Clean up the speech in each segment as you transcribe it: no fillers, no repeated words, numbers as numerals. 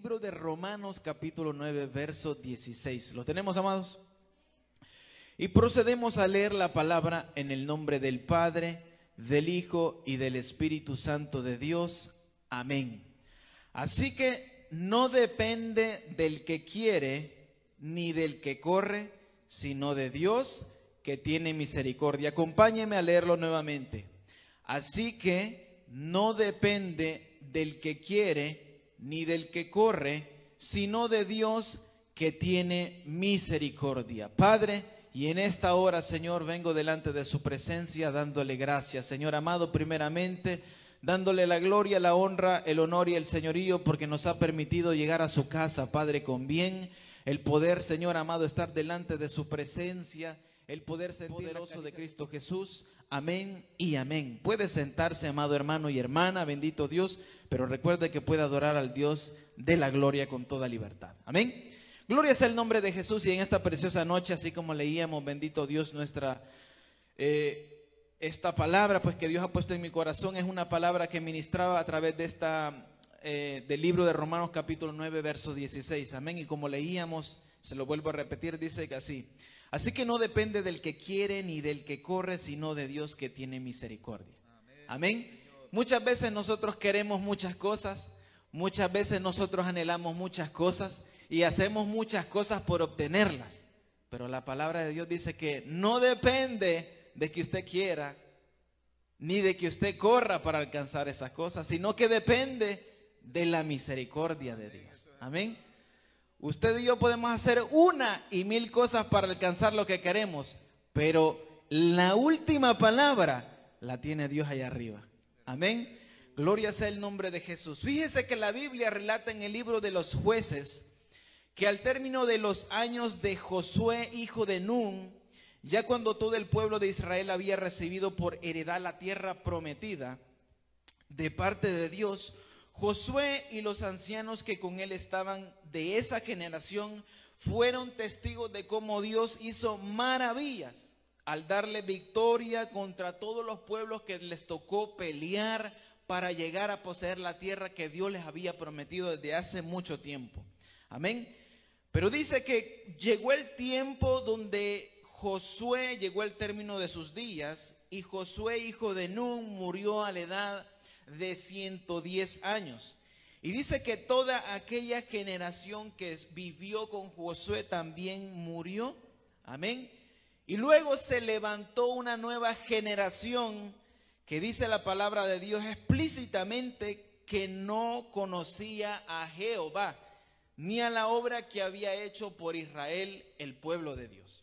libro de Romanos capítulo 9, verso 16. ¿Lo tenemos, amados? Y procedemos a leer la palabra en el nombre del Padre, del Hijo y del Espíritu Santo de Dios. Amén. Así que no depende del que quiere ni del que corre, sino de Dios que tiene misericordia. Acompáñeme a leerlo nuevamente. Así que no depende del que quiere ni del que corre, sino de Dios que tiene misericordia. Padre, y en esta hora, Señor, vengo delante de su presencia dándole gracias, Señor amado, primeramente dándole la gloria, la honra, el honor y el señorío, porque nos ha permitido llegar a su casa, Padre, con bien, el poder, Señor amado, estar delante de su presencia, el poder sentir el gozo de Cristo Jesús. Amén y amén. Puede sentarse, amado hermano y hermana, bendito Dios, pero recuerde que puede adorar al Dios de la gloria con toda libertad. Amén. Gloria sea el nombre de Jesús. Y en esta preciosa noche, así como leíamos, bendito Dios, esta palabra pues que Dios ha puesto en mi corazón, es una palabra que ministraba a través de del libro de Romanos capítulo 9, verso 16. Amén. Y como leíamos, se lo vuelvo a repetir, dice que así que no depende del que quiere ni del que corre, sino de Dios que tiene misericordia. Amén. Muchas veces nosotros queremos muchas cosas, muchas veces nosotros anhelamos muchas cosas y hacemos muchas cosas por obtenerlas. Pero la palabra de Dios dice que no depende de que usted quiera ni de que usted corra para alcanzar esas cosas, sino que depende de la misericordia de Dios. Amén. Usted y yo podemos hacer 1,000 cosas para alcanzar lo que queremos, pero la última palabra la tiene Dios allá arriba. Amén. Gloria sea el nombre de Jesús. Fíjese que la Biblia relata en el libro de los Jueces que al término de los años de Josué, hijo de Nun, ya cuando todo el pueblo de Israel había recibido por heredad la tierra prometida de parte de Dios, Josué y los ancianos que con él estaban de esa generación fueron testigos de cómo Dios hizo maravillas al darle victoria contra todos los pueblos que les tocó pelear para llegar a poseer la tierra que Dios les había prometido desde hace mucho tiempo. Amén. Pero dice que llegó el tiempo donde Josué llegó al término de sus días y Josué, hijo de Nun, murió a la edad de 110 años. Y dice que toda aquella generación que vivió con Josué también murió. Amén. Y luego se levantó una nueva generación que dice la palabra de Dios explícitamente que no conocía a Jehová ni a la obra que había hecho por Israel el pueblo de Dios.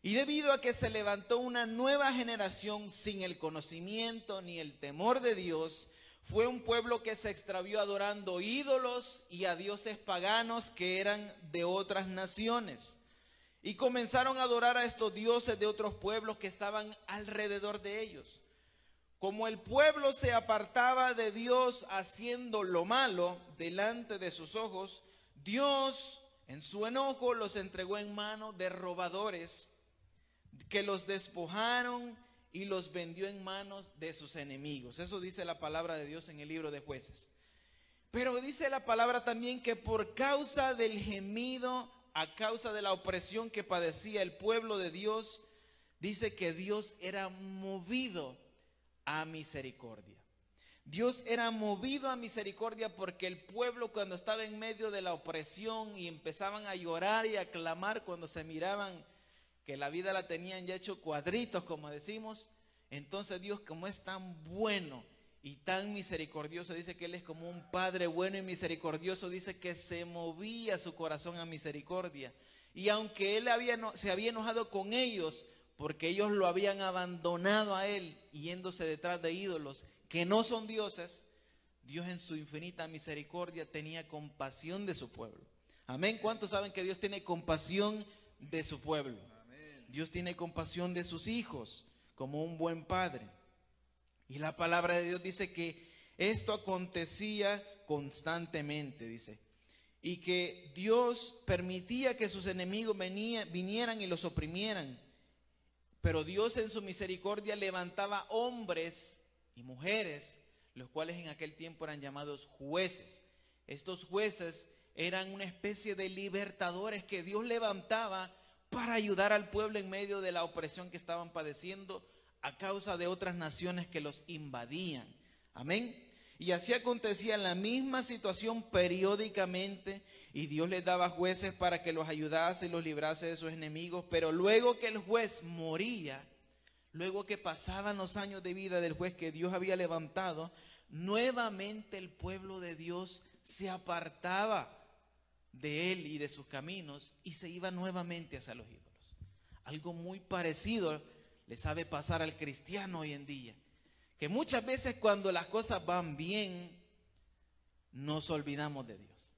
Y debido a que se levantó una nueva generación sin el conocimiento ni el temor de Dios, fue un pueblo que se extravió adorando ídolos y a dioses paganos que eran de otras naciones. Y comenzaron a adorar a estos dioses de otros pueblos que estaban alrededor de ellos. Como el pueblo se apartaba de Dios haciendo lo malo delante de sus ojos, Dios en su enojo los entregó en manos de robadores que los despojaron y los vendió en manos de sus enemigos. Eso dice la palabra de Dios en el libro de Jueces. Pero dice la palabra también que por causa del gemido, a causa de la opresión que padecía el pueblo de Dios, dice que Dios era movido a misericordia. Dios era movido a misericordia porque el pueblo, cuando estaba en medio de la opresión y empezaban a llorar y a clamar cuando se miraban que la vida la tenían ya hecho cuadritos, como decimos, entonces Dios, como es tan bueno y tan misericordioso, dice que Él es como un Padre bueno y misericordioso, dice que se movía su corazón a misericordia. Y aunque Él se había enojado con ellos porque ellos lo habían abandonado a Él yéndose detrás de ídolos que no son dioses, Dios en su infinita misericordia tenía compasión de su pueblo. Amén. ¿Cuántos saben que Dios tiene compasión de su pueblo? Amén. Dios tiene compasión de sus hijos como un buen padre. Y la palabra de Dios dice que esto acontecía constantemente, dice. Y que Dios permitía que sus enemigos vinieran y los oprimieran. Pero Dios en su misericordia levantaba hombres y mujeres, los cuales en aquel tiempo eran llamados jueces. Estos jueces eran una especie de libertadores que Dios levantaba para ayudar al pueblo en medio de la opresión que estaban padeciendo a causa de otras naciones que los invadían. Amén. Y así acontecía la misma situación periódicamente, y Dios les daba jueces para que los ayudase y los librase de sus enemigos. Pero luego que el juez moría, luego que pasaban los años de vida del juez que Dios había levantado, nuevamente el pueblo de Dios se apartaba de él y de sus caminos y se iba nuevamente hacia los ídolos. Algo muy parecido le sabe pasar al cristiano hoy en día, que muchas veces cuando las cosas van bien, nos olvidamos de Dios.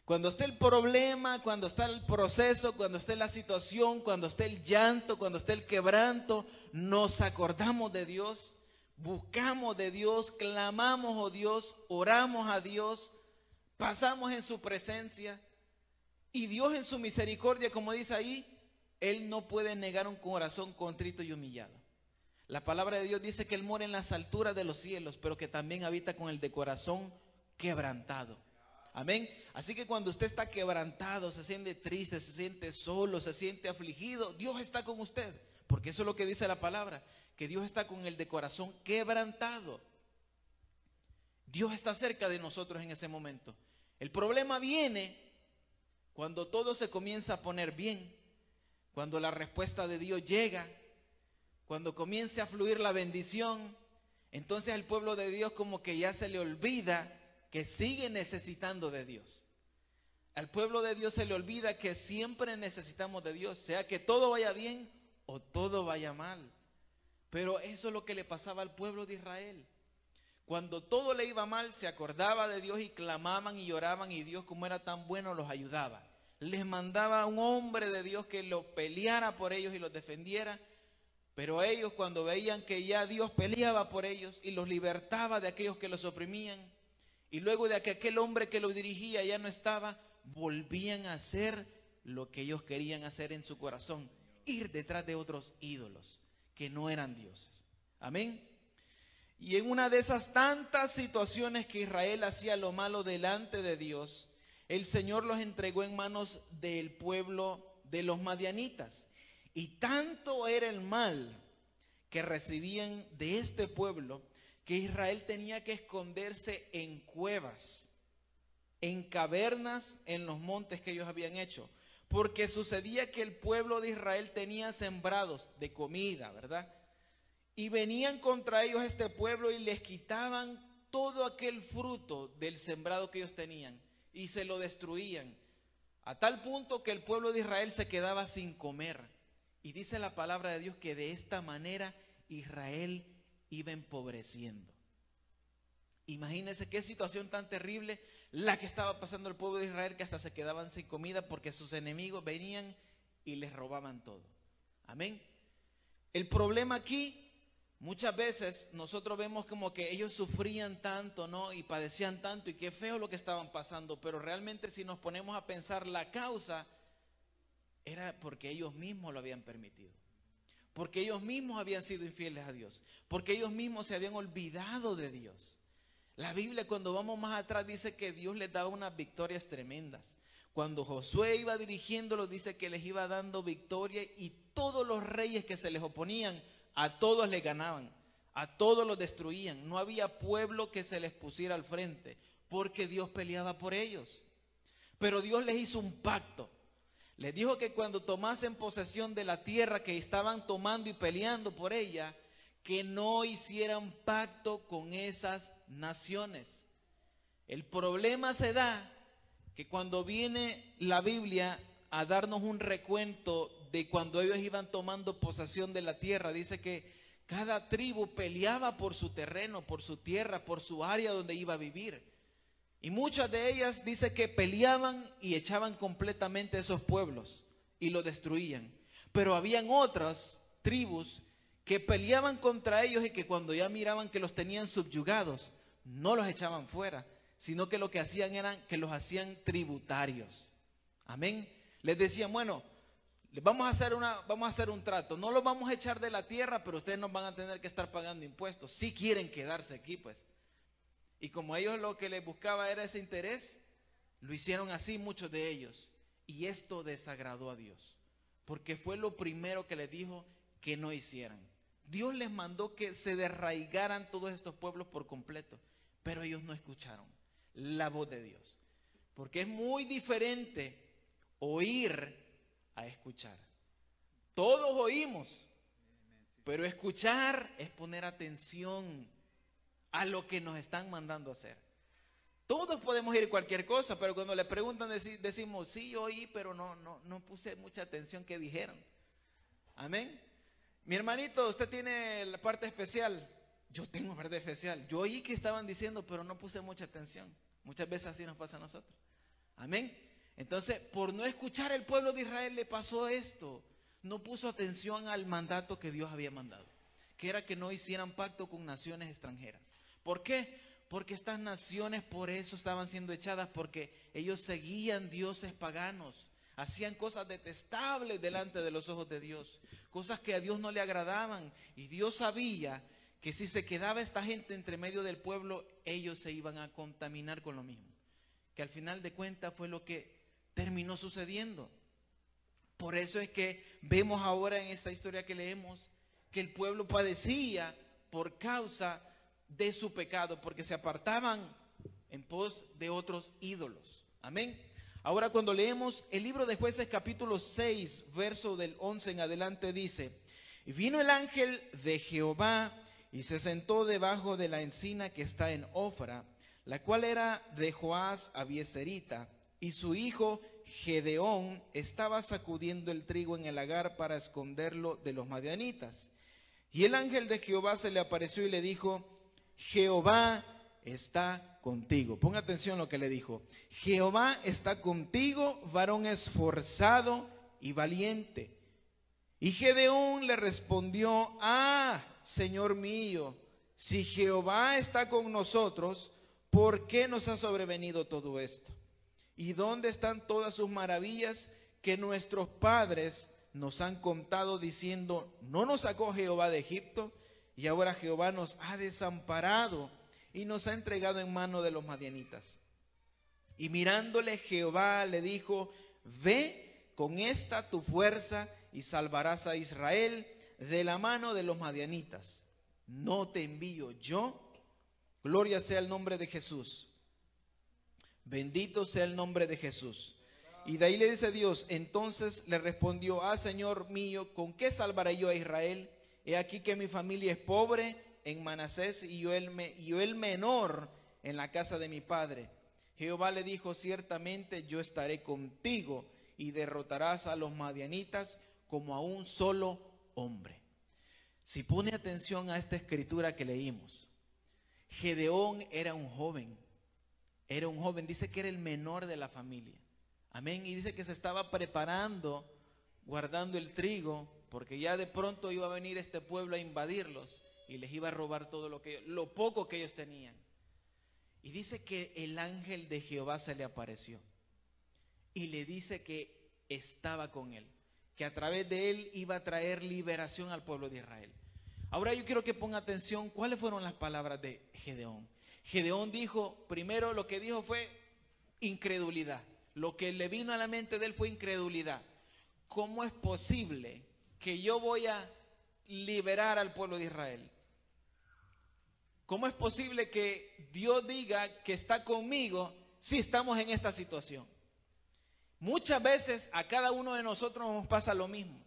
Cuando está el problema, cuando está el proceso, cuando está la situación, cuando está el llanto, cuando está el quebranto, nos acordamos de Dios, buscamos de Dios, clamamos a Dios, oramos a Dios, pasamos en su presencia, y Dios en su misericordia, como dice ahí, Él no puede negar un corazón contrito y humillado. La palabra de Dios dice que Él mora en las alturas de los cielos, pero que también habita con el de corazón quebrantado. Amén. Así que cuando usted está quebrantado, se siente triste, se siente solo, se siente afligido, Dios está con usted. Porque eso es lo que dice la palabra, que Dios está con el de corazón quebrantado. Dios está cerca de nosotros en ese momento. El problema viene cuando todo se comienza a poner bien, cuando la respuesta de Dios llega, cuando comience a fluir la bendición. Entonces al pueblo de Dios como que ya se le olvida que sigue necesitando de Dios. Al pueblo de Dios se le olvida que siempre necesitamos de Dios, sea que todo vaya bien o todo vaya mal. Pero eso es lo que le pasaba al pueblo de Israel. Cuando todo le iba mal, se acordaba de Dios y clamaban y lloraban, y Dios, como era tan bueno, los ayudaba. Les mandaba a un hombre de Dios que los peleara por ellos y los defendiera. Pero ellos, cuando veían que ya Dios peleaba por ellos y los libertaba de aquellos que los oprimían, y luego de que aquel hombre que los dirigía ya no estaba, volvían a hacer lo que ellos querían hacer en su corazón, ir detrás de otros ídolos que no eran dioses. Amén. Y en una de esas tantas situaciones que Israel hacía lo malo delante de Dios, el Señor los entregó en manos del pueblo de los madianitas. Y tanto era el mal que recibían de este pueblo, que Israel tenía que esconderse en cuevas, en cavernas, en los montes que ellos habían hecho. Porque sucedía que el pueblo de Israel tenía sembrados de comida, ¿verdad? Y venían contra ellos este pueblo y les quitaban todo aquel fruto del sembrado que ellos tenían y se lo destruían, a tal punto que el pueblo de Israel se quedaba sin comer. Y dice la palabra de Dios que de esta manera Israel iba empobreciendo. Imagínense qué situación tan terrible la que estaba pasando el pueblo de Israel, que hasta se quedaban sin comida porque sus enemigos venían y les robaban todo. Amén. El problema aquí, muchas veces nosotros vemos como que ellos sufrían tanto, ¿no? Y padecían tanto, y qué feo lo que estaban pasando, pero realmente si nos ponemos a pensar, la causa era porque ellos mismos lo habían permitido, porque ellos mismos habían sido infieles a Dios, porque ellos mismos se habían olvidado de Dios. La Biblia, cuando vamos más atrás, dice que Dios les daba unas victorias tremendas. Cuando Josué iba dirigiéndolos, dice que les iba dando victoria, y todos los reyes que se les oponían, a todos les ganaban, a todos los destruían. No había pueblo que se les pusiera al frente, porque Dios peleaba por ellos. Pero Dios les hizo un pacto. Les dijo que cuando tomasen posesión de la tierra que estaban tomando y peleando por ella, que no hicieran pacto con esas naciones. El problema se da que cuando viene la Biblia a darnos un recuento de cuando ellos iban tomando posesión de la tierra, dice que cada tribu peleaba por su terreno, por su tierra, por su área donde iba a vivir. Y muchas de ellas dice que peleaban y echaban completamente a esos pueblos y los destruían. Pero habían otras tribus que peleaban contra ellos y que cuando ya miraban que los tenían subyugados, no los echaban fuera, sino que lo que hacían era que los hacían tributarios. Amén. Les decían, bueno, vamos a hacer un trato. No los vamos a echar de la tierra, pero ustedes no van a tener que estar pagando impuestos. Si quieren quedarse aquí, pues. Y como a ellos lo que les buscaba era ese interés, Lo hicieron así muchos de ellos. Y esto desagradó a Dios, porque fue lo primero que les dijo que no hicieran. Dios les mandó que se desarraigaran todos estos pueblos por completo, pero ellos no escucharon la voz de Dios. Porque es muy diferente oír a escuchar. Todos oímos, pero escuchar es poner atención a lo que nos están mandando a hacer. Todos podemos ir cualquier cosa, pero cuando le preguntan decimos, sí, yo oí, pero no puse mucha atención que dijeron. Amén. Mi hermanito, usted tiene la parte especial. Yo tengo parte especial. Yo oí que estaban diciendo, pero no puse mucha atención. Muchas veces así nos pasa a nosotros. Amén. Entonces, por no escuchar, el pueblo de Israel le pasó esto. No puso atención al mandato que Dios había mandado, que era que no hicieran pacto con naciones extranjeras. ¿Por qué? Porque estas naciones por eso estaban siendo echadas, porque ellos seguían dioses paganos, hacían cosas detestables delante de los ojos de Dios, cosas que a Dios no le agradaban, y Dios sabía que si se quedaba esta gente entre medio del pueblo, ellos se iban a contaminar con lo mismo, que al final de cuentas fue lo que terminó sucediendo. Por eso es que vemos ahora en esta historia que leemos que el pueblo padecía por causa de su pecado, porque se apartaban en pos de otros ídolos. Amén. Ahora, cuando leemos el libro de Jueces capítulo 6, verso del 11 en adelante, dice: y vino el ángel de Jehová y se sentó debajo de la encina que está en Ofra, la cual era de Joás Abieserita, y su hijo Gedeón estaba sacudiendo el trigo en el lagar para esconderlo de los madianitas. Y el ángel de Jehová se le apareció y le dijo: Jehová está contigo. Ponga atención a lo que le dijo. Jehová está contigo, varón esforzado y valiente. Y Gedeón le respondió: Señor mío, si Jehová está con nosotros, ¿por qué nos ha sobrevenido todo esto? ¿Y dónde están todas sus maravillas que nuestros padres nos han contado, diciendo: no nos sacó Jehová de Egipto? Y ahora Jehová nos ha desamparado y nos ha entregado en mano de los madianitas. Y mirándole Jehová le dijo: ve con esta tu fuerza y salvarás a Israel de la mano de los madianitas. ¿No te envío yo? Gloria sea el nombre de Jesús. Bendito sea el nombre de Jesús. Y de ahí le dice Dios, entonces le respondió: Señor mío, ¿con qué salvaré yo a Israel? He aquí que mi familia es pobre en Manasés y yo el menor en la casa de mi padre. Jehová le dijo: ciertamente yo estaré contigo y derrotarás a los madianitas como a un solo hombre. Si pone atención a esta escritura que leímos, Gedeón era un joven, dice que era el menor de la familia. Amén. Y dice que se estaba preparando, guardando el trigo, porque ya de pronto iba a venir este pueblo a invadirlos y les iba a robar todo lo poco que ellos tenían. Y dice que el ángel de Jehová se le apareció y le dice que estaba con él, que a través de él iba a traer liberación al pueblo de Israel. Ahora yo quiero que ponga atención cuáles fueron las palabras de Gedeón. Gedeón dijo, primero lo que dijo fue incredulidad. Lo que le vino a la mente de él fue incredulidad. ¿Cómo es posible que yo voy a liberar al pueblo de Israel? ¿Cómo es posible que Dios diga que está conmigo si estamos en esta situación? Muchas veces a cada uno de nosotros nos pasa lo mismo.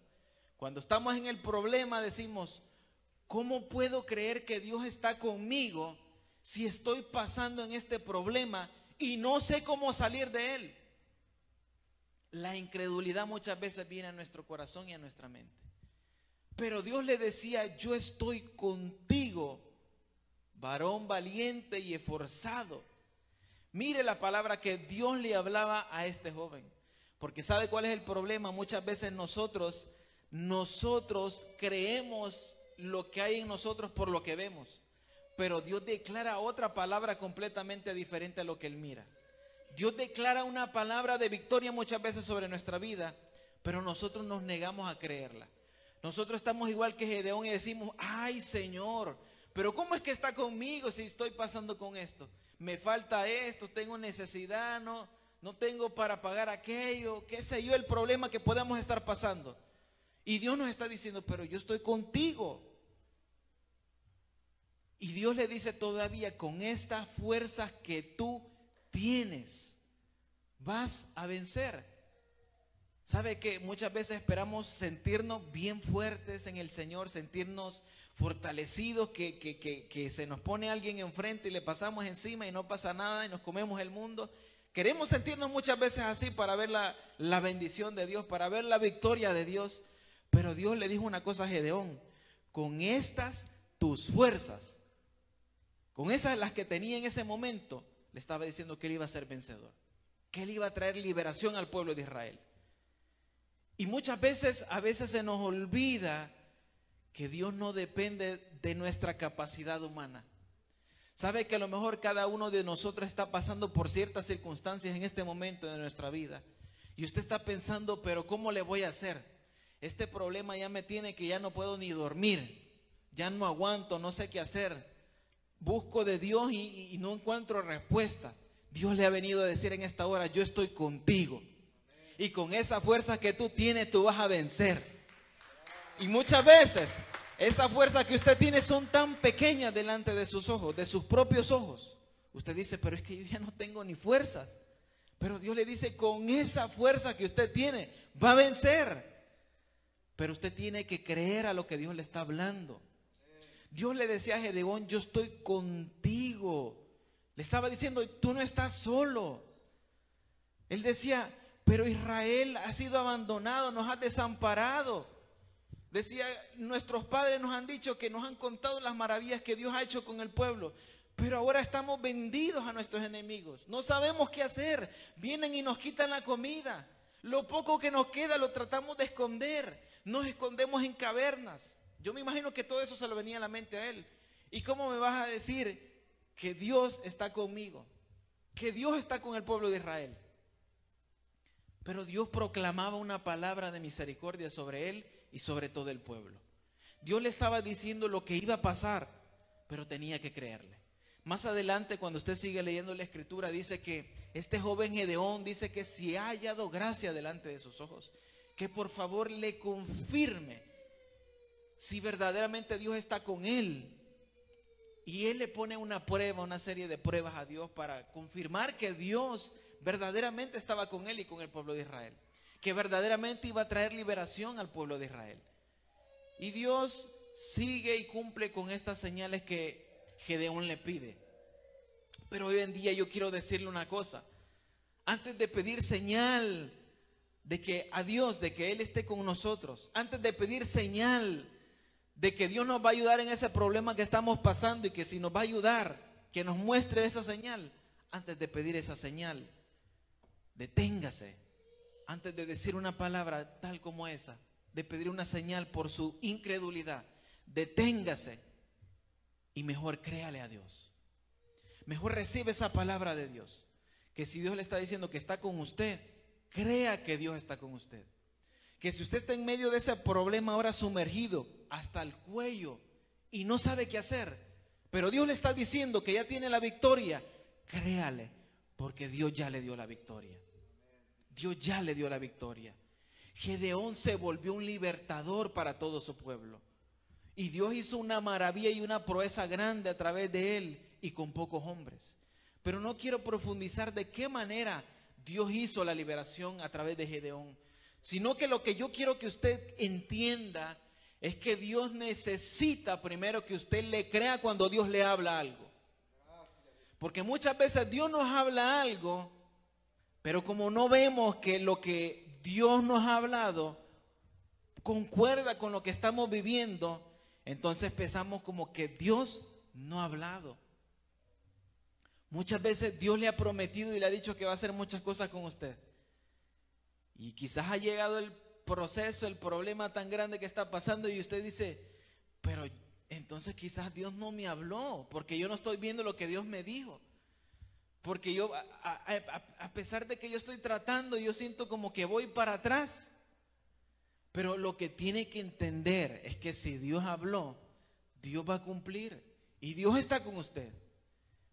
Cuando estamos en el problema decimos, ¿cómo puedo creer que Dios está conmigo si estoy pasando en este problema y no sé cómo salir de él? La incredulidad muchas veces viene a nuestro corazón y a nuestra mente. Pero Dios le decía, yo estoy contigo, varón valiente y esforzado. Mire la palabra que Dios le hablaba a este joven. Porque ¿sabe cuál es el problema? Muchas veces nosotros creemos lo que hay en nosotros por lo que vemos. Pero Dios declara otra palabra completamente diferente a lo que Él mira. Dios declara una palabra de victoria muchas veces sobre nuestra vida, pero nosotros nos negamos a creerla. Nosotros estamos igual que Gedeón y decimos, ay Señor, pero ¿cómo es que está conmigo si estoy pasando con esto? Me falta esto, tengo necesidad, no tengo para pagar aquello, qué sé yo, el problema que podamos estar pasando. Y Dios nos está diciendo, pero yo estoy contigo. Y Dios le dice todavía, con estas fuerzas que tú tienes, vas a vencer. ¿Sabe que muchas veces esperamos sentirnos bien fuertes en el Señor, sentirnos fortalecidos, que se nos pone alguien enfrente y le pasamos encima y no pasa nada y nos comemos el mundo? Queremos sentirnos muchas veces así para ver la bendición de Dios, para ver la victoria de Dios. Pero Dios le dijo una cosa a Gedeón: con estas tus fuerzas, con esas las que tenía en ese momento, le estaba diciendo que él iba a ser vencedor, que él iba a traer liberación al pueblo de Israel. Y muchas veces, a veces se nos olvida que Dios no depende de nuestra capacidad humana. Sabe que a lo mejor cada uno de nosotros está pasando por ciertas circunstancias en este momento de nuestra vida. Y usted está pensando, pero ¿cómo le voy a hacer? Este problema ya me tiene que ya no puedo ni dormir. Ya no aguanto, no sé qué hacer. Busco de Dios y no encuentro respuesta. Dios le ha venido a decir en esta hora, yo estoy contigo. Y con esa fuerza que tú tienes, tú vas a vencer. Y muchas veces, esas fuerzas que usted tiene son tan pequeñas delante de sus ojos, de sus propios ojos. Usted dice, pero es que yo ya no tengo ni fuerzas. Pero Dios le dice, con esa fuerza que usted tiene, va a vencer. Pero usted tiene que creer a lo que Dios le está hablando. Dios le decía a Gedeón, yo estoy contigo. Le estaba diciendo, tú no estás solo. Él decía, pero Israel ha sido abandonado, nos ha desamparado. Decía, nuestros padres nos han dicho, que nos han contado las maravillas que Dios ha hecho con el pueblo. Pero ahora estamos vendidos a nuestros enemigos. No sabemos qué hacer. Vienen y nos quitan la comida. Lo poco que nos queda lo tratamos de esconder. Nos escondemos en cavernas. Yo me imagino que todo eso se le venía a la mente a él. ¿Y cómo me vas a decir que Dios está conmigo? Que Dios está con el pueblo de Israel. Pero Dios proclamaba una palabra de misericordia sobre él y sobre todo el pueblo. Dios le estaba diciendo lo que iba a pasar, pero tenía que creerle. Más adelante, cuando usted sigue leyendo la escritura, dice que este joven Gedeón dice que si ha hallado gracia delante de sus ojos, que por favor le confirme si verdaderamente Dios está con él. Y él le pone una prueba, una serie de pruebas a Dios para confirmar que Dios verdaderamente estaba con él y con el pueblo de Israel, que verdaderamente iba a traer liberación al pueblo de Israel. Y Dios sigue y cumple con estas señales que Gedeón le pide. Pero hoy en día yo quiero decirle una cosa: antes de pedir señal de que a Dios, de que Él esté con nosotros, antes de pedir señal de que Dios nos va a ayudar en ese problema que estamos pasando y que si nos va a ayudar, que nos muestre esa señal, antes de pedir esa señal, deténgase. Antes de decir una palabra tal como esa, de pedir una señal por su incredulidad, deténgase y mejor créale a Dios. Mejor recibe esa palabra de Dios. Que si Dios le está diciendo que está con usted, crea que Dios está con usted. Que si usted está en medio de ese problema ahora sumergido hasta el cuello y no sabe qué hacer, pero Dios le está diciendo que ya tiene la victoria, créale, porque Dios ya le dio la victoria. Dios ya le dio la victoria. Gedeón se volvió un libertador para todo su pueblo. Y Dios hizo una maravilla y una proeza grande a través de él y con pocos hombres. Pero no quiero profundizar de qué manera Dios hizo la liberación a través de Gedeón, sino que lo que yo quiero que usted entienda es que Dios necesita primero que usted le crea cuando Dios le habla algo. Porque muchas veces Dios nos habla algo, pero como no vemos que lo que Dios nos ha hablado concuerda con lo que estamos viviendo, entonces pensamos como que Dios no ha hablado. Muchas veces Dios le ha prometido y le ha dicho que va a hacer muchas cosas con usted. Y quizás ha llegado el proceso, el problema tan grande que está pasando y usted dice, pero entonces quizás Dios no me habló, porque yo no estoy viendo lo que Dios me dijo. Porque yo, a pesar de que yo estoy tratando, yo siento como que voy para atrás. Pero lo que tiene que entender es que si Dios habló, Dios va a cumplir. Y Dios está con usted.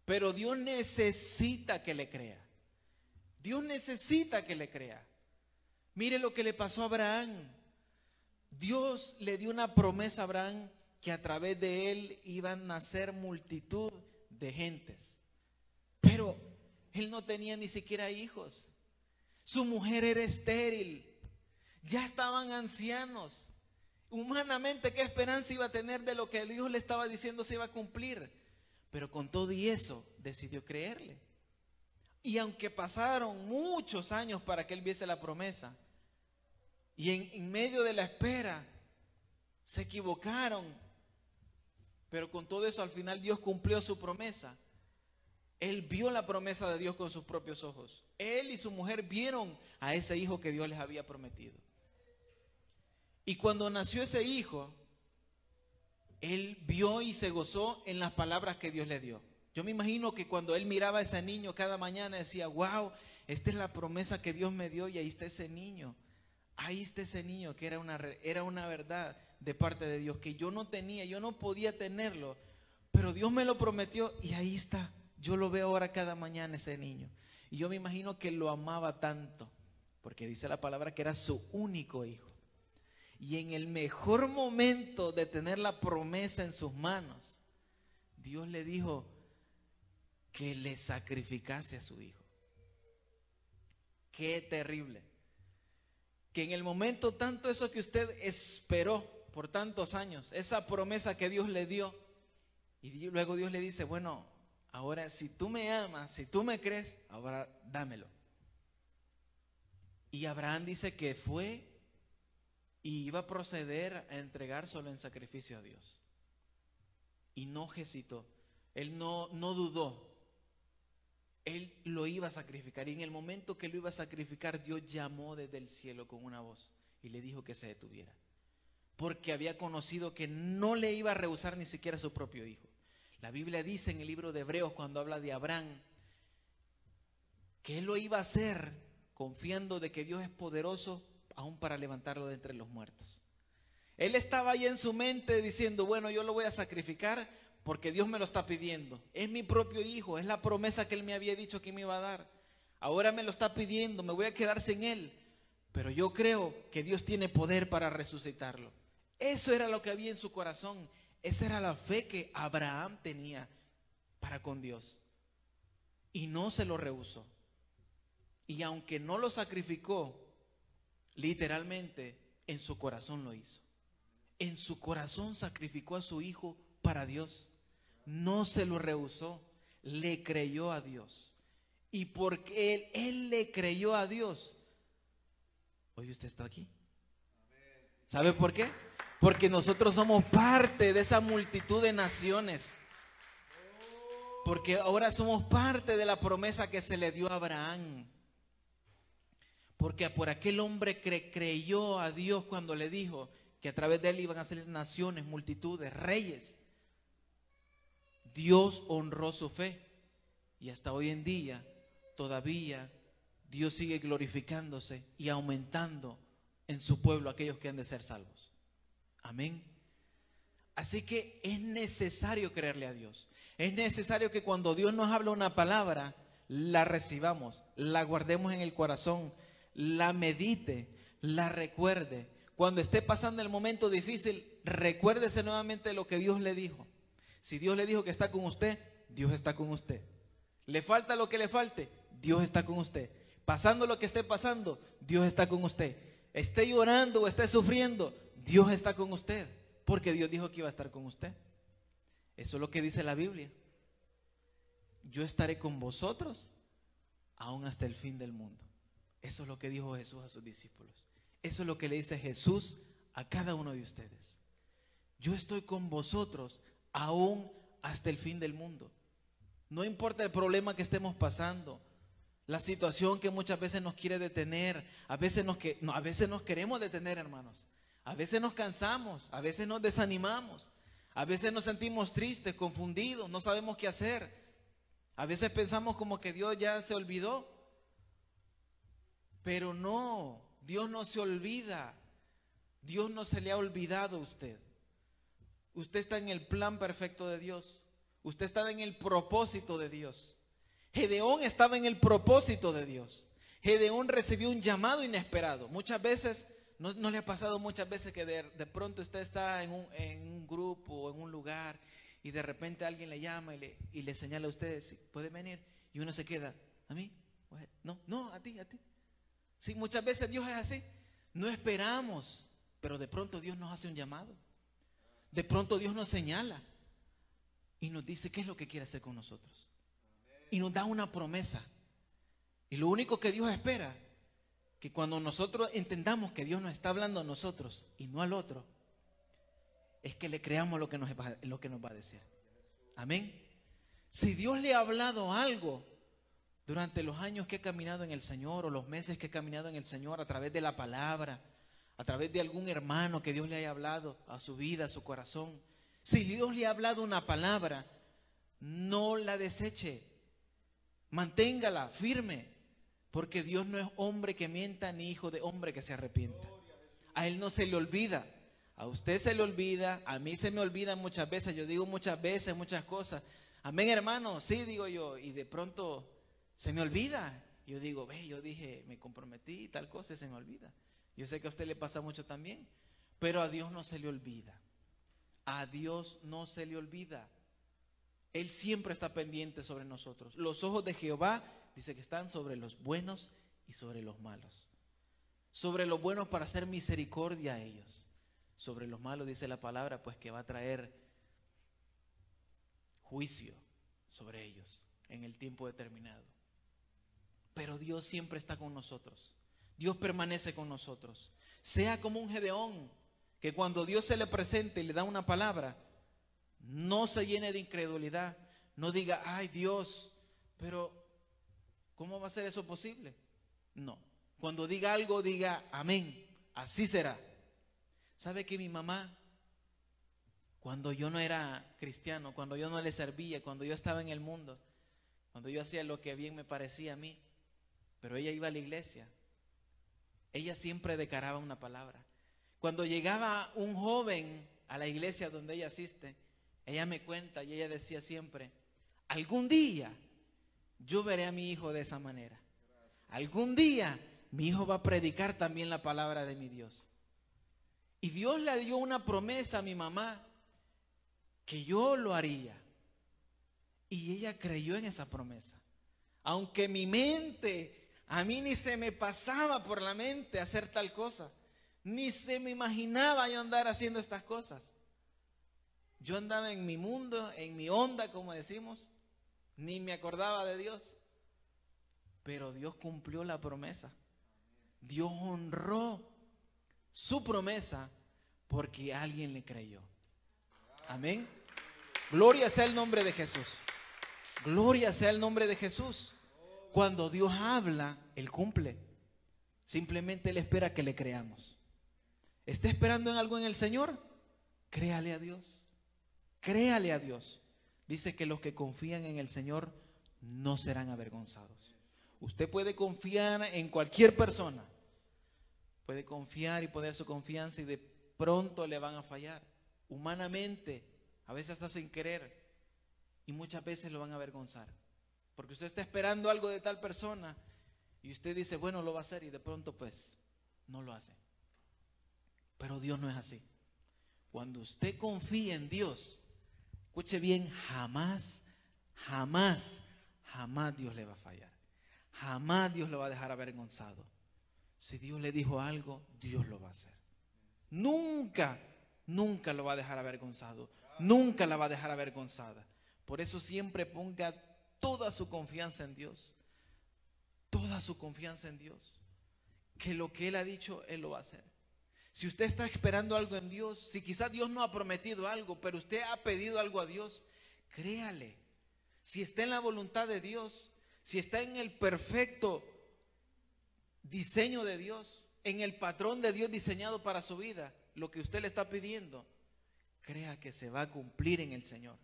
Pero Dios necesita que le crea. Dios necesita que le crea. Mire lo que le pasó a Abraham. Dios le dio una promesa a Abraham que a través de él iban a nacer multitud de gentes. Pero él no tenía ni siquiera hijos. Su mujer era estéril. Ya estaban ancianos. Humanamente, ¿qué esperanza iba a tener de lo que Dios le estaba diciendo se iba a cumplir? Pero con todo y eso, decidió creerle. Y aunque pasaron muchos años para que él viese la promesa, y en medio de la espera, se equivocaron, pero con todo eso al final Dios cumplió su promesa. Él vio la promesa de Dios con sus propios ojos. Él y su mujer vieron a ese hijo que Dios les había prometido. Y cuando nació ese hijo, él vio y se gozó en las palabras que Dios le dio. Yo me imagino que cuando él miraba a ese niño cada mañana decía, wow, esta es la promesa que Dios me dio y ahí está ese niño. Ahí está ese niño que era una verdad de parte de Dios que yo no tenía, yo no podía tenerlo, pero Dios me lo prometió y ahí está. Yo lo veo ahora cada mañana ese niño. Y yo me imagino que lo amaba tanto, porque dice la palabra que era su único hijo. Y en el mejor momento de tener la promesa en sus manos, Dios le dijo que le sacrificase a su hijo. Qué terrible. Que en el momento tanto eso que usted esperó por tantos años, esa promesa que Dios le dio, y luego Dios le dice, bueno, ahora si tú me amas, si tú me crees, ahora dámelo. Y Abraham dice que fue y iba a proceder a entregárselo en sacrificio a Dios. Y no hesitó, él no dudó. Él lo iba a sacrificar y en el momento que lo iba a sacrificar, Dios llamó desde el cielo con una voz y le dijo que se detuviera. Porque había conocido que no le iba a rehusar ni siquiera a su propio hijo. La Biblia dice en el libro de Hebreos, cuando habla de Abraham, que él lo iba a hacer confiando de que Dios es poderoso aún para levantarlo de entre los muertos. Él estaba ahí en su mente diciendo, bueno, yo lo voy a sacrificar porque Dios me lo está pidiendo. Es mi propio hijo, es la promesa que él me había dicho que me iba a dar. Ahora me lo está pidiendo, me voy a quedar sin él. Pero yo creo que Dios tiene poder para resucitarlo. Eso era lo que había en su corazón. Esa era la fe que Abraham tenía para con Dios. Y no se lo rehusó. Y aunque no lo sacrificó, literalmente en su corazón lo hizo. En su corazón sacrificó a su hijo para Dios. No se lo rehusó, le creyó a Dios. Y porque él le creyó a Dios, hoy usted está aquí. ¿Sabe por qué? Porque nosotros somos parte de esa multitud de naciones. Porque ahora somos parte de la promesa que se le dio a Abraham. Porque por aquel hombre que creyó a Dios cuando le dijo que a través de él iban a salir naciones, multitudes, reyes. Dios honró su fe y hasta hoy en día todavía Dios sigue glorificándose y aumentando en su pueblo aquellos que han de ser salvos. Amén. Así que es necesario creerle a Dios. Es necesario que cuando Dios nos habla una palabra, la recibamos, la guardemos en el corazón, la medite, la recuerde. Cuando esté pasando el momento difícil, recuérdese nuevamente lo que Dios le dijo. Si Dios le dijo que está con usted, Dios está con usted. Le falta lo que le falte, Dios está con usted. Pasando lo que esté pasando, Dios está con usted. Esté llorando o esté sufriendo, Dios está con usted. Porque Dios dijo que iba a estar con usted. Eso es lo que dice la Biblia. Yo estaré con vosotros aún hasta el fin del mundo. Eso es lo que dijo Jesús a sus discípulos. Eso es lo que le dice Jesús a cada uno de ustedes. Yo estoy con vosotros aún hasta el fin del mundo. No importa el problema que estemos pasando, la situación que muchas veces nos quiere detener, a veces nos queremos detener, hermanos. A veces nos cansamos, a veces nos desanimamos, a veces nos sentimos tristes, confundidos, no sabemos qué hacer. A veces pensamos como que Dios ya se olvidó. Pero no, Dios no se olvida. Dios no se le ha olvidado a usted. Usted está en el plan perfecto de Dios. Usted está en el propósito de Dios. Gedeón estaba en el propósito de Dios. Gedeón recibió un llamado inesperado. Muchas veces, no le ha pasado muchas veces que de pronto usted está en un grupo o en un lugar y de repente alguien le llama y le señala a usted, si puede venir, y uno se queda, ¿a mí? No, a ti. Sí, muchas veces Dios es así. No esperamos, pero de pronto Dios nos hace un llamado. De pronto Dios nos señala y nos dice qué es lo que quiere hacer con nosotros. Y nos da una promesa. Y lo único que Dios espera, que cuando nosotros entendamos que Dios nos está hablando a nosotros y no al otro, es que le creamos lo que nos va a decir. Amén. Si Dios le ha hablado algo durante los años que he caminado en el Señor o los meses que he caminado en el Señor, a través de la palabra, a través de algún hermano que Dios le haya hablado a su vida, a su corazón, si Dios le ha hablado una palabra, no la deseche, manténgala firme, porque Dios no es hombre que mienta ni hijo de hombre que se arrepienta. A Él no se le olvida, a usted se le olvida, a mí se me olvida muchas veces, yo digo muchas veces muchas cosas. Amén, hermano, sí, digo yo, y de pronto se me olvida. Yo digo, yo dije, me comprometí y tal cosa, y se me olvida. Yo sé que a usted le pasa mucho también, pero a Dios no se le olvida. A Dios no se le olvida. Él siempre está pendiente sobre nosotros. Los ojos de Jehová, dice que están sobre los buenos y sobre los malos. Sobre los buenos para hacer misericordia a ellos. Sobre los malos, dice la palabra, pues que va a traer juicio sobre ellos en el tiempo determinado. Pero Dios siempre está con nosotros. Dios permanece con nosotros. Sea como un Gedeón, que cuando Dios se le presente y le da una palabra, no se llene de incredulidad. No diga, ay Dios, pero ¿cómo va a ser eso posible? No. Cuando diga algo, diga, amén, así será. ¿Sabe que mi mamá, cuando yo no era cristiano, cuando yo no le servía, cuando yo estaba en el mundo, cuando yo hacía lo que bien me parecía a mí, pero ella iba a la iglesia, ella siempre declaraba una palabra. Cuando llegaba un joven a la iglesia donde ella asiste, ella me cuenta y ella decía siempre, algún día yo veré a mi hijo de esa manera. Algún día mi hijo va a predicar también la palabra de mi Dios. Y Dios le dio una promesa a mi mamá que yo lo haría. Y ella creyó en esa promesa. Aunque mi mente, a mí ni se me pasaba por la mente hacer tal cosa. Ni se me imaginaba yo andar haciendo estas cosas. Yo andaba en mi mundo, en mi onda, como decimos. Ni me acordaba de Dios. Pero Dios cumplió la promesa. Dios honró su promesa porque alguien le creyó. Amén. Gloria sea el nombre de Jesús. Gloria sea el nombre de Jesús. Cuando Dios habla, Él cumple. Simplemente Él espera que le creamos. ¿Está esperando en algo en el Señor? Créale a Dios. Créale a Dios. Dice que los que confían en el Señor no serán avergonzados. Usted puede confiar en cualquier persona. Puede confiar y poner su confianza y de pronto le van a fallar. Humanamente, a veces hasta sin querer. Y muchas veces lo van a avergonzar. Porque usted está esperando algo de tal persona y usted dice, bueno, lo va a hacer y de pronto pues no lo hace. Pero Dios no es así. Cuando usted confía en Dios, escuche bien, jamás Dios le va a fallar. Jamás Dios lo va a dejar avergonzado. Si Dios le dijo algo, Dios lo va a hacer. Nunca lo va a dejar avergonzado. Nunca la va a dejar avergonzada. Por eso siempre ponga toda su confianza en Dios. Toda su confianza en Dios. Que lo que Él ha dicho, Él lo va a hacer. Si usted está esperando algo en Dios, si quizás Dios no ha prometido algo, pero usted ha pedido algo a Dios, créale. Si está en la voluntad de Dios, si está en el perfecto diseño de Dios, en el patrón de Dios diseñado para su vida, lo que usted le está pidiendo, crea que se va a cumplir en el Señor.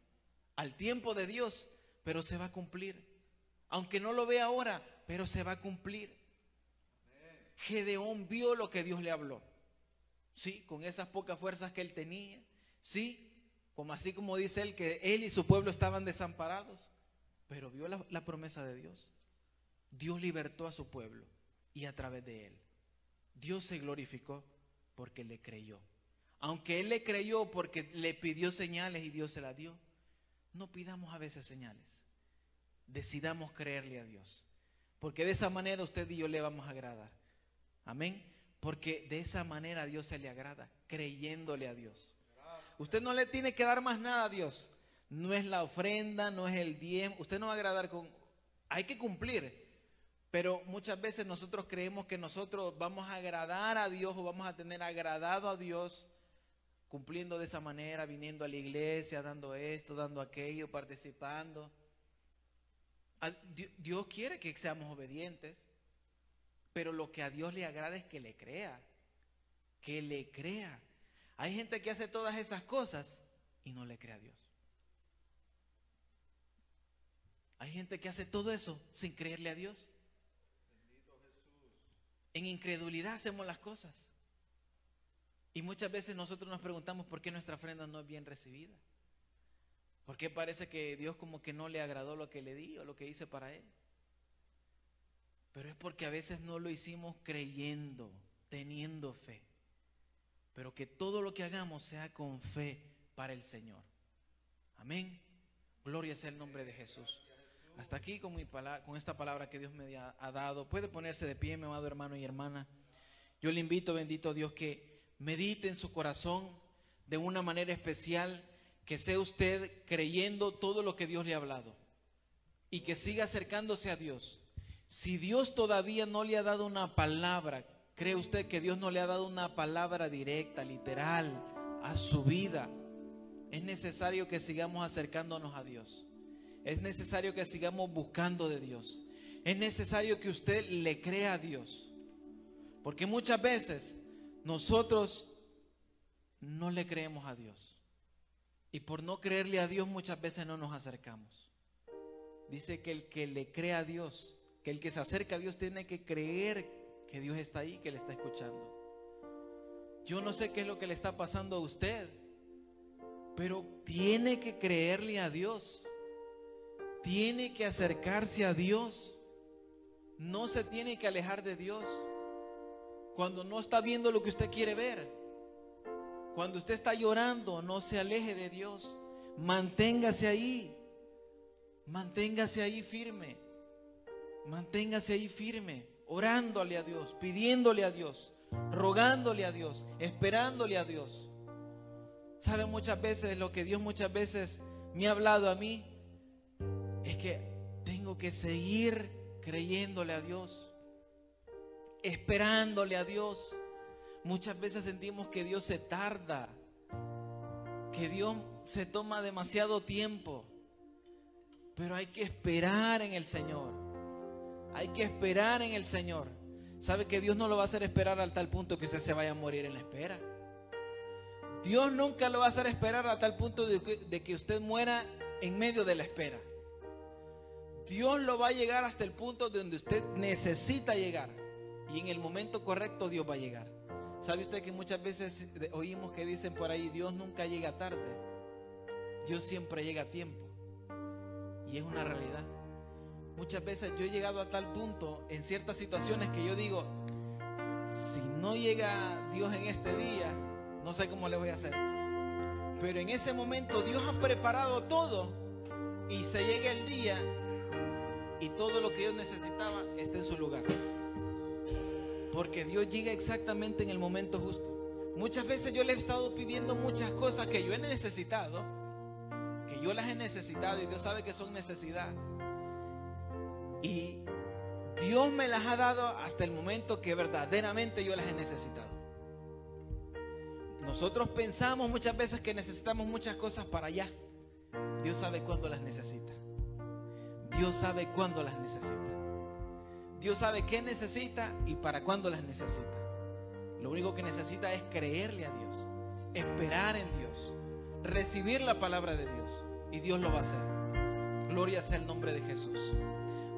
Al tiempo de Dios, pero se va a cumplir. Aunque no lo vea ahora, pero se va a cumplir. Gedeón vio lo que Dios le habló. Sí, con esas pocas fuerzas que él tenía. Sí, así como dice él, que él y su pueblo estaban desamparados. Pero vio la promesa de Dios. Dios libertó a su pueblo. y a través de él. Dios se glorificó porque le creyó. Aunque él le creyó porque le pidió señales y Dios se las dio, no pidamos a veces señales. Decidamos creerle a Dios, porque de esa manera usted y yo le vamos a agradar. Amén. Porque de esa manera a Dios se le agrada, creyéndole a Dios. Usted no le tiene que dar más nada a Dios. No es la ofrenda, no es el diezmo. Usted no va a agradar con... Hay que cumplir. Pero muchas veces nosotros creemos que nosotros vamos a agradar a Dios o vamos a tener agradado a Dios cumpliendo de esa manera, viniendo a la iglesia, dando esto, dando aquello, participando. Dios quiere que seamos obedientes, pero lo que a Dios le agrada es que le crea, que le crea. Hay gente que hace todas esas cosas y no le cree a Dios. Hay gente que hace todo eso sin creerle a Dios. En incredulidad hacemos las cosas. Y muchas veces nosotros nos preguntamos por qué nuestra ofrenda no es bien recibida. ¿Por qué parece que Dios como que no le agradó lo que le di o lo que hice para Él? Pero es porque a veces no lo hicimos creyendo, teniendo fe. Pero que todo lo que hagamos sea con fe para el Señor. Amén. Gloria sea el nombre de Jesús. Hasta aquí con esta palabra que Dios me ha dado. Puede ponerse de pie, mi amado hermano y hermana. Yo le invito, bendito Dios, que medite en su corazón de una manera especial, que sea usted creyendo todo lo que Dios le ha hablado y que siga acercándose a Dios. Si Dios todavía no le ha dado una palabra, ¿cree usted que Dios no le ha dado una palabra directa, literal, a su vida? Es necesario que sigamos acercándonos a Dios. Es necesario que sigamos buscando de Dios. Es necesario que usted le crea a Dios. Porque muchas veces nosotros no le creemos a Dios. Y por no creerle a Dios muchas veces no nos acercamos. Dice que el que le crea a Dios, que el que se acerca a Dios tiene que creer que Dios está ahí, que le está escuchando. Yo no sé qué es lo que le está pasando a usted, pero tiene que creerle a Dios. Tiene que acercarse a Dios. No se tiene que alejar de Dios. Cuando no está viendo lo que usted quiere ver, cuando usted está llorando, no se aleje de Dios. Manténgase ahí. Manténgase ahí firme. Manténgase ahí firme, orándole a Dios, pidiéndole a Dios, rogándole a Dios, esperándole a Dios. ¿Sabe muchas veces lo que Dios muchas veces me ha hablado a mí? Es que tengo que seguir creyéndole a Dios, esperándole a Dios. Muchas veces sentimos que Dios se tarda, que Dios se toma demasiado tiempo, pero hay que esperar en el Señor. Hay que esperar en el Señor. ¿Sabe que Dios no lo va a hacer esperar al tal punto que usted se vaya a morir en la espera? Dios nunca lo va a hacer esperar a tal punto de que usted muera en medio de la espera. Dios lo va a llegar hasta el punto donde usted necesita llegar. Y en el momento correcto Dios va a llegar. ¿Sabe usted que muchas veces oímos que dicen por ahí, Dios nunca llega tarde? Dios siempre llega a tiempo. Y es una realidad. Muchas veces yo he llegado a tal punto en ciertas situaciones que yo digo, si no llega Dios en este día, no sé cómo le voy a hacer. Pero en ese momento Dios ha preparado todo y se llega el día y todo lo que yo necesitaba está en su lugar. Porque Dios llega exactamente en el momento justo. Muchas veces yo le he estado pidiendo muchas cosas que yo he necesitado, que yo las he necesitado y Dios sabe que son necesidad. Y Dios me las ha dado hasta el momento que verdaderamente yo las he necesitado. Nosotros pensamos muchas veces que necesitamos muchas cosas para allá. Dios sabe cuándo las necesita. Dios sabe cuándo las necesita. Dios sabe qué necesita y para cuándo las necesita. Lo único que necesita es creerle a Dios, esperar en Dios, recibir la palabra de Dios, y Dios lo va a hacer. Gloria sea el nombre de Jesús.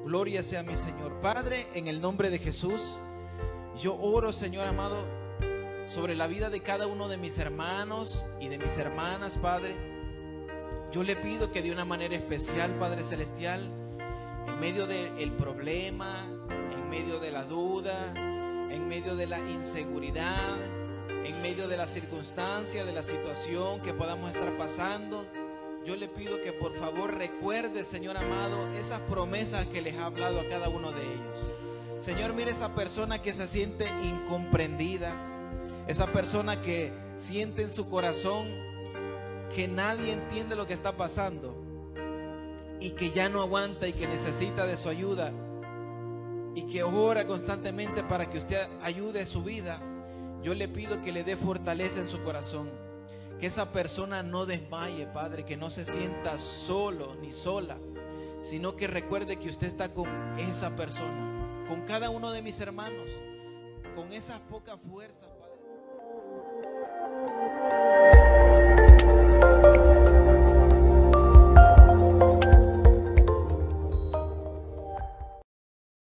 Gloria sea mi Señor. Padre, en el nombre de Jesús, yo oro, Señor amado, sobre la vida de cada uno de mis hermanos y de mis hermanas, Padre. Yo le pido que de una manera especial, Padre Celestial, en medio del problema, en en medio de la duda, en medio de la inseguridad, en medio de la circunstancia, de la situación que podamos estar pasando. Yo le pido que por favor recuerde, Señor amado, esas promesas que les ha hablado a cada uno de ellos. Señor, mire esa persona que se siente incomprendida, esa persona que siente en su corazón que nadie entiende lo que está pasando y que ya no aguanta y que necesita de su ayuda y que ora constantemente para que usted ayude su vida. Yo le pido que le dé fortaleza en su corazón, que esa persona no desmaye, Padre, que no se sienta solo ni sola, sino que recuerde que usted está con esa persona, con cada uno de mis hermanos, con esas pocas fuerzas, Padre.